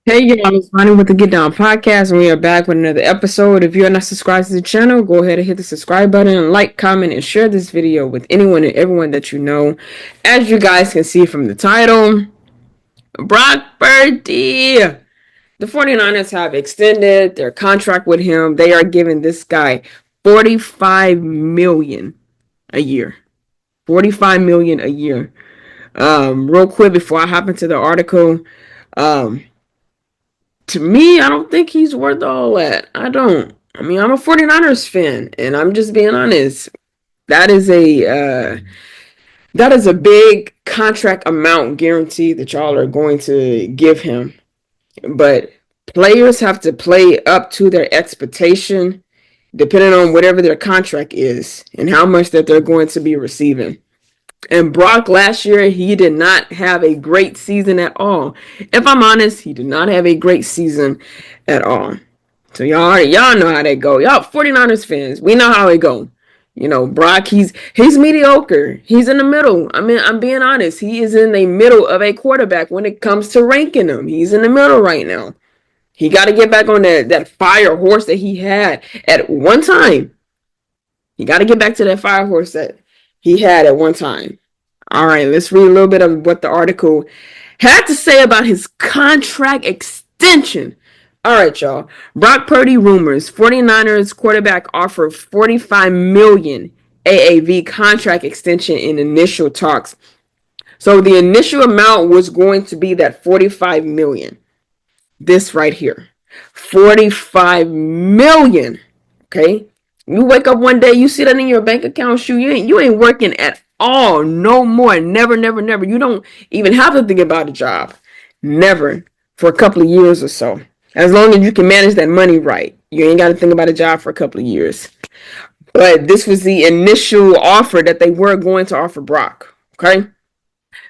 Hey y'all, it's Bonnie with the Get Down Podcast, and we are back with another episode. If you are not subscribed to the channel, go ahead and hit the subscribe button, and like, comment, and share this video with anyone and everyone that you know. As you guys can see from the title, Brock Purdy. The 49ers have extended their contract with him. They are giving this guy 45 million a year. 45 million a year. Real quick before I hop into the article, um, to me, I don't think he's worth all that. I don't. I mean, I'm a 49ers fan, and I'm just being honest. That is a big contract amount guarantee that y'all are going to give him. But players have to play up to their expectation depending on whatever their contract is and how much that they're going to be receiving. And Brock last year, he did not have a great season at all. If I'm honest, he did not have a great season at all. So y'all know how they go. Y'all 49ers fans, we know how it go. You know, Brock, he's mediocre. He's in the middle. I mean, I'm being honest. He is in the middle of a quarterback when it comes to ranking them. He's in the middle right now. He got to get back on that fire horse that he had at one time. He got to get back to that fire horse that he had at one time. All right, let's read a little bit of what the article had to say about his contract extension. All right, y'all. Brock Purdy rumors. 49ers quarterback offer 45 million AAV contract extension in initial talks. So the initial amount was going to be that 45 million. This right here. 45 million. Okay? You wake up one day, you see that in your bank account, shoot, you ain't working at all, no more, never, never, never. You don't even have to think about a job, never, for a couple of years or so. As long as you can manage that money right, you ain't got to think about a job for a couple of years. But this was the initial offer that they were going to offer Brock. Okay.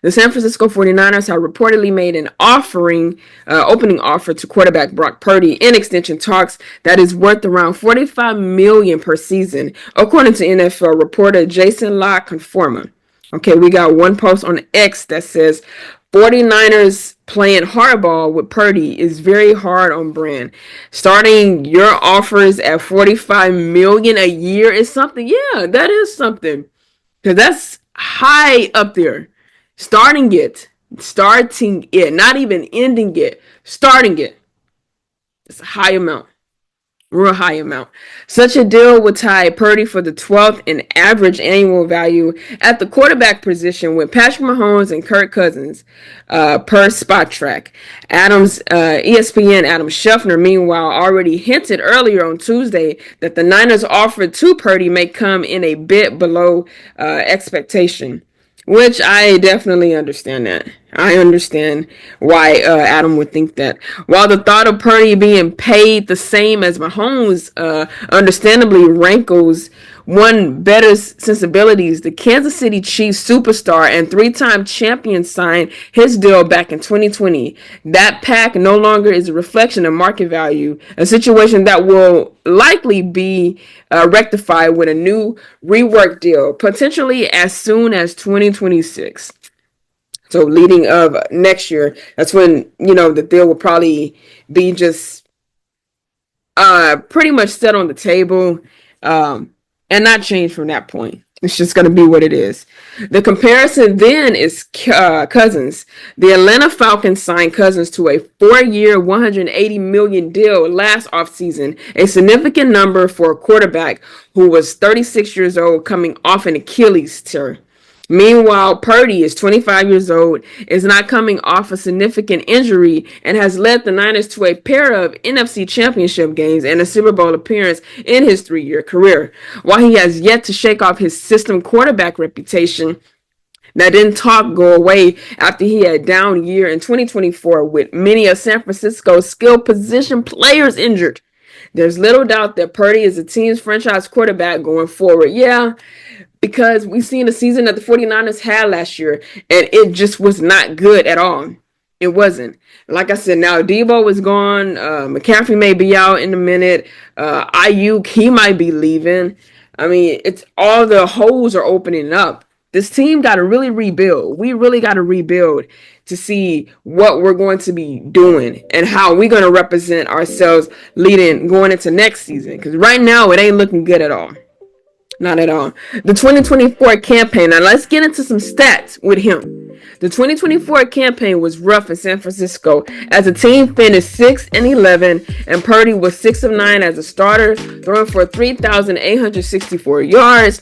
The San Francisco 49ers have reportedly made an opening offer to quarterback Brock Purdy in extension talks that is worth around 45 million per season, according to NFL reporter Jason La Conforma. Okay, we got one post on X that says 49ers playing hardball with Purdy is very hard on brand. Starting your offers at 45 million a year is something. Yeah, that is something. Cuz that's high up there. Starting it, not even ending it, starting it. It's a high amount, real high amount. Such a deal would tie Purdy for the 12th in average annual value at the quarterback position with Patrick Mahomes and Kirk Cousins, per Spot Track. ESPN Adam Schefter, meanwhile, already hinted earlier on Tuesday that the Niners offer to Purdy may come in a bit below expectation. Which I definitely understand that. I understand why Adam would think that. While the thought of Purdy being paid the same as Mahomes understandably rankles one better sensibilities, the Kansas City Chiefs superstar and three-time champion signed his deal back in 2020. That pack no longer is a reflection of market value, a situation that will likely be rectified with a new rework deal, potentially as soon as 2026. So leading of next year, that's when, the deal will probably be just pretty much set on the table. And not change from that point. It's just going to be what it is. The comparison then is Cousins. The Atlanta Falcons signed Cousins to a 4-year, $180 million deal last offseason, a significant number for a quarterback who was 36 years old coming off an Achilles tear. Meanwhile, Purdy is 25 years old, is not coming off a significant injury, and has led the Niners to a pair of NFC Championship games and a Super Bowl appearance in his 3-year career. While he has yet to shake off his system quarterback reputation, that didn't go away after he had a down year in 2024 with many of San Francisco's skilled position players injured. There's little doubt that Purdy is the team's franchise quarterback going forward. Yeah, because we've seen the season that the 49ers had last year, and it just was not good at all. It wasn't. Like I said, now Debo is gone. McCaffrey may be out in a minute. Ayuk, he might be leaving. I mean, it's all the holes are opening up. This team got to really rebuild. We really got to rebuild to see what we're going to be doing and how we're going to represent ourselves going into next season. Because right now, it ain't looking good at all. Not at all. The 2024 campaign. Now, let's get into some stats with him. The 2024 campaign was rough in San Francisco as the team finished 6-11, and Purdy was 6 of 9 as a starter, throwing for 3,864 yards,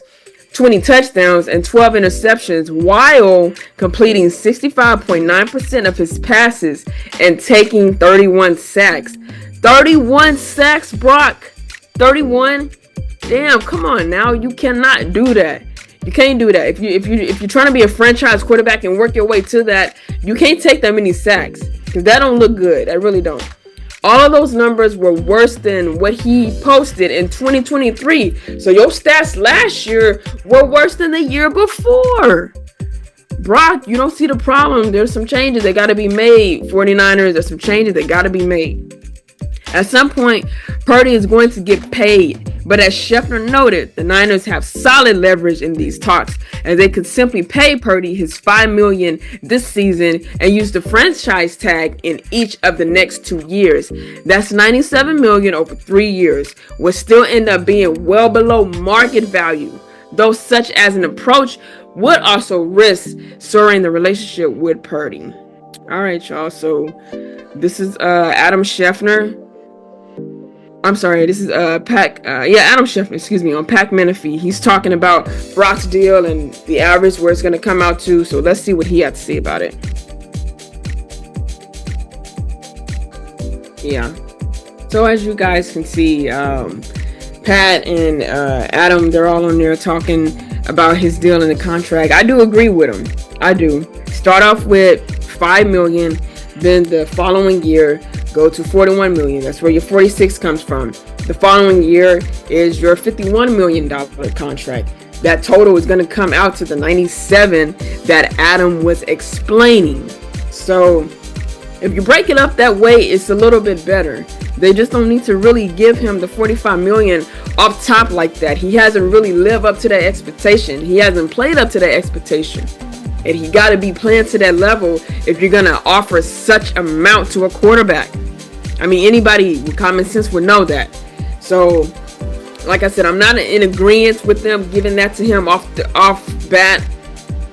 20 touchdowns, and 12 interceptions, while completing 65.9% of his passes and taking 31 sacks. 31 sacks, Brock. 31. Damn, come on now. You cannot do that. You can't do that. If you're trying to be a franchise quarterback and work your way to that, you can't take that many sacks, because that don't look good. I really don't. All of those numbers were worse than what he posted in 2023. So your stats last year were worse than the year before. Brock, you don't see the problem. There's some changes that got to be made. 49ers, there's some changes that got to be made. At some point, Purdy is going to get paid. But as Schefter noted, the Niners have solid leverage in these talks, as they could simply pay Purdy his $5 million this season and use the franchise tag in each of the next 2 years. That's $97 million over 3 years, which still end up being well below market value, though such as an approach would also risk souring the relationship with Purdy. All right, y'all. So this is Adam Schefter. I'm sorry, this is Adam Schefter, excuse me, on Pat McAfee. He's talking about Brock's deal and the average where it's going to come out to. So let's see what he had to say about it. Yeah. So as you guys can see, Pat and Adam, they're all on there talking about his deal and the contract. I do agree with him. I do. Start off with $5 million, then the following year go to $41 million. That's where your 46 comes from. The following year is your $51 million contract. That total is going to come out to the 97 that Adam was explaining. So if you break it up that way, it's a little bit better. They just don't need to really give him the $45 million off top like that. He hasn't really lived up to that expectation. He hasn't played up to that expectation. And he got to be playing to that level if you're going to offer such amount to a quarterback. I mean, anybody with common sense would know that. So, like I said, I'm not in agreement with them giving that to him off bat.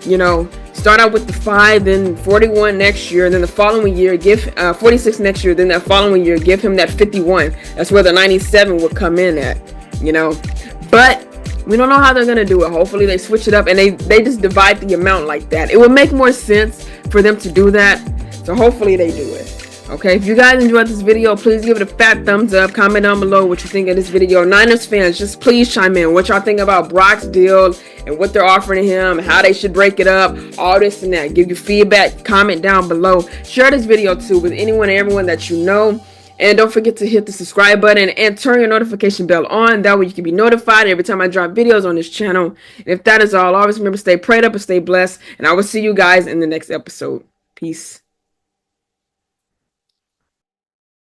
You know, start out with the 5, then 41 next year, and then the following year give 46 next year, then that following year give him that 51. That's where the 97 would come in at. You know, but we don't know how they're gonna do it. Hopefully they switch it up and they just divide the amount like that. It would make more sense for them to do that. So hopefully they do it. Okay, if you guys enjoyed this video, please give it a fat thumbs up. Comment down below what you think of this video. Niners fans, just please chime in what y'all think about Brock's deal and what they're offering him, how they should break it up, all this and that. Give your feedback, comment down below. Share this video too with anyone and everyone that you know. And don't forget to hit the subscribe button and turn your notification bell on. That way you can be notified every time I drop videos on this channel. And if that is all, always remember to stay prayed up and stay blessed. And I will see you guys in the next episode. Peace.